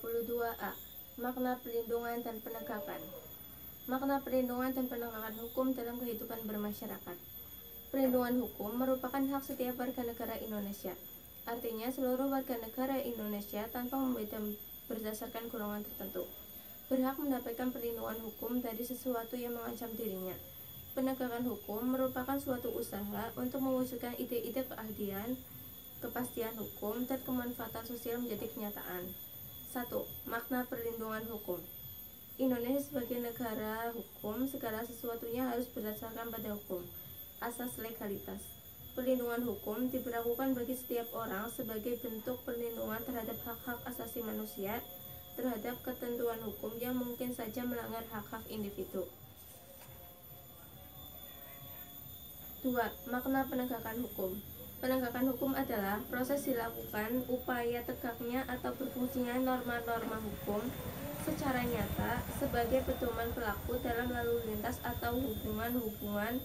22A. Makna perlindungan dan penegakan. Makna perlindungan dan penegakan hukum dalam kehidupan bermasyarakat. Perlindungan hukum merupakan hak setiap warga negara Indonesia. Artinya seluruh warga negara Indonesia tanpa membeda berdasarkan golongan tertentu berhak mendapatkan perlindungan hukum dari sesuatu yang mengancam dirinya. Penegakan hukum merupakan suatu usaha untuk mewujudkan ide-ide keadilan, kepastian hukum, dan kemanfaatan sosial menjadi kenyataan. 1. Makna perlindungan hukum. Indonesia sebagai negara hukum, segala sesuatunya harus berdasarkan pada hukum, asas legalitas. Perlindungan hukum diberlakukan bagi setiap orang sebagai bentuk perlindungan terhadap hak-hak asasi manusia, terhadap ketentuan hukum yang mungkin saja melanggar hak-hak individu. 2. Makna penegakan hukum. Penegakan hukum adalah proses dilakukan upaya tegaknya atau berfungsinya norma-norma hukum secara nyata sebagai pedoman pelaku dalam lalu lintas atau hubungan-hubungan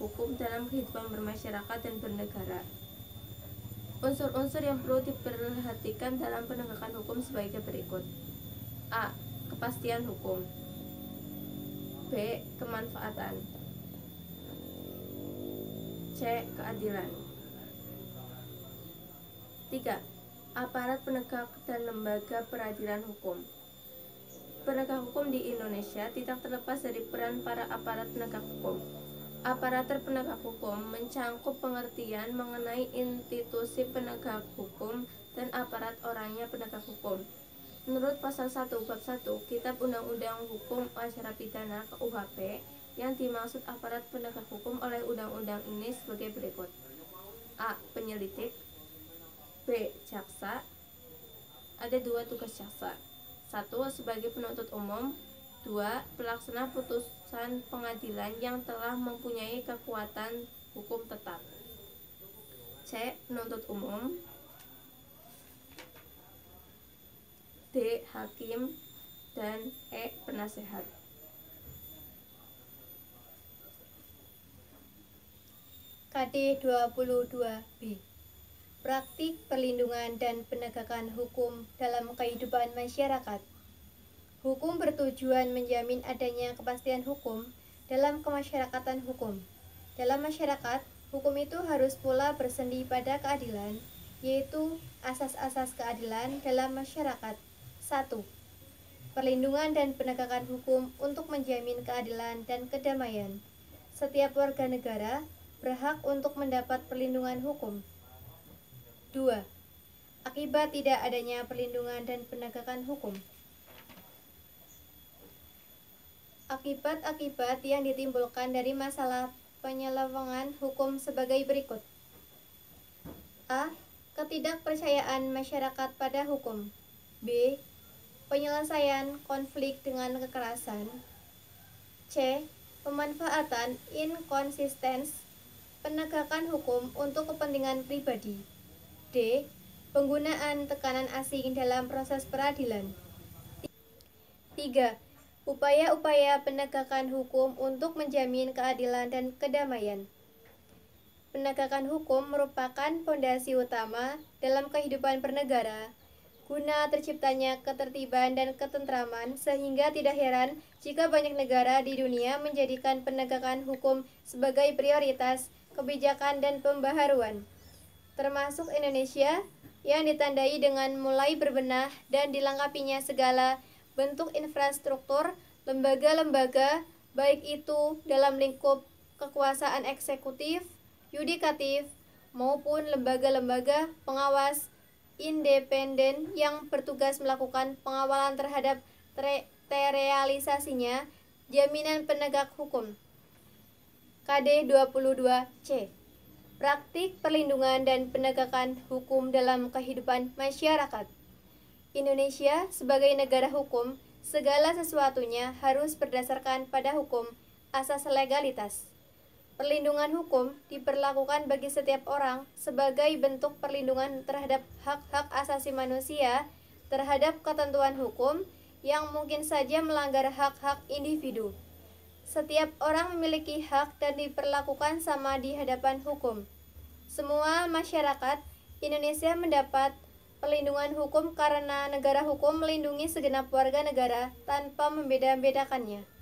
hukum dalam kehidupan bermasyarakat dan bernegara. Unsur-unsur yang perlu diperhatikan dalam penegakan hukum sebagai berikut. A. Kepastian hukum. B. Kemanfaatan. C. Keadilan. 3. Aparat penegak dan lembaga peradilan hukum. Penegak hukum di Indonesia tidak terlepas dari peran para aparat penegak hukum. Aparatur penegak hukum mencangkup pengertian mengenai institusi penegak hukum dan aparat orangnya penegak hukum. Menurut pasal 1 bab 1 Kitab Undang-Undang Hukum Acara Pidana KUHP, yang dimaksud aparat penegak hukum oleh undang-undang ini sebagai berikut. A. Penyelidik. B. Jaksa. Ada dua tugas jaksa. 1. Sebagai penuntut umum. 2. Pelaksana putusan pengadilan yang telah mempunyai kekuatan hukum tetap. C. Penuntut umum. D. Hakim. Dan E. Penasehat. KD 22B. Praktik perlindungan dan penegakan hukum dalam kehidupan masyarakat. Hukum bertujuan menjamin adanya kepastian hukum dalam kemasyarakatan hukum. Dalam masyarakat, hukum itu harus pula bersendi pada keadilan, yaitu asas-asas keadilan dalam masyarakat. 1. Perlindungan dan penegakan hukum untuk menjamin keadilan dan kedamaian. Setiap warga negara berhak untuk mendapat perlindungan hukum. 2. Akibat tidak adanya perlindungan dan penegakan hukum. Akibat-akibat yang ditimbulkan dari masalah penyelewengan hukum sebagai berikut. A. Ketidakpercayaan masyarakat pada hukum. B. Penyelesaian konflik dengan kekerasan. C. Pemanfaatan inkonsisten penegakan hukum untuk kepentingan pribadi. D. Penggunaan tekanan asing dalam proses peradilan. 3. Upaya-upaya penegakan hukum untuk menjamin keadilan dan kedamaian. Penegakan hukum merupakan fondasi utama dalam kehidupan bernegara, guna terciptanya ketertiban dan ketentraman, sehingga tidak heran jika banyak negara di dunia menjadikan penegakan hukum sebagai prioritas kebijakan dan pembaharuan, termasuk Indonesia, yang ditandai dengan mulai berbenah dan dilengkapinya segala bentuk infrastruktur lembaga-lembaga, baik itu dalam lingkup kekuasaan eksekutif, yudikatif, maupun lembaga-lembaga pengawas independen yang bertugas melakukan pengawalan terhadap terrealisasinya jaminan penegak hukum. KD 22C. Praktik perlindungan dan penegakan hukum dalam kehidupan masyarakat. Indonesia sebagai negara hukum, segala sesuatunya harus berdasarkan pada hukum, asas legalitas. Perlindungan hukum diberlakukan bagi setiap orang sebagai bentuk perlindungan terhadap hak-hak asasi manusia, terhadap ketentuan hukum yang mungkin saja melanggar hak-hak individu. Setiap orang memiliki hak dan diperlakukan sama di hadapan hukum. Semua masyarakat Indonesia mendapat Perlindungan hukum karena negara hukum melindungi segenap warga negara tanpa membeda-bedakannya.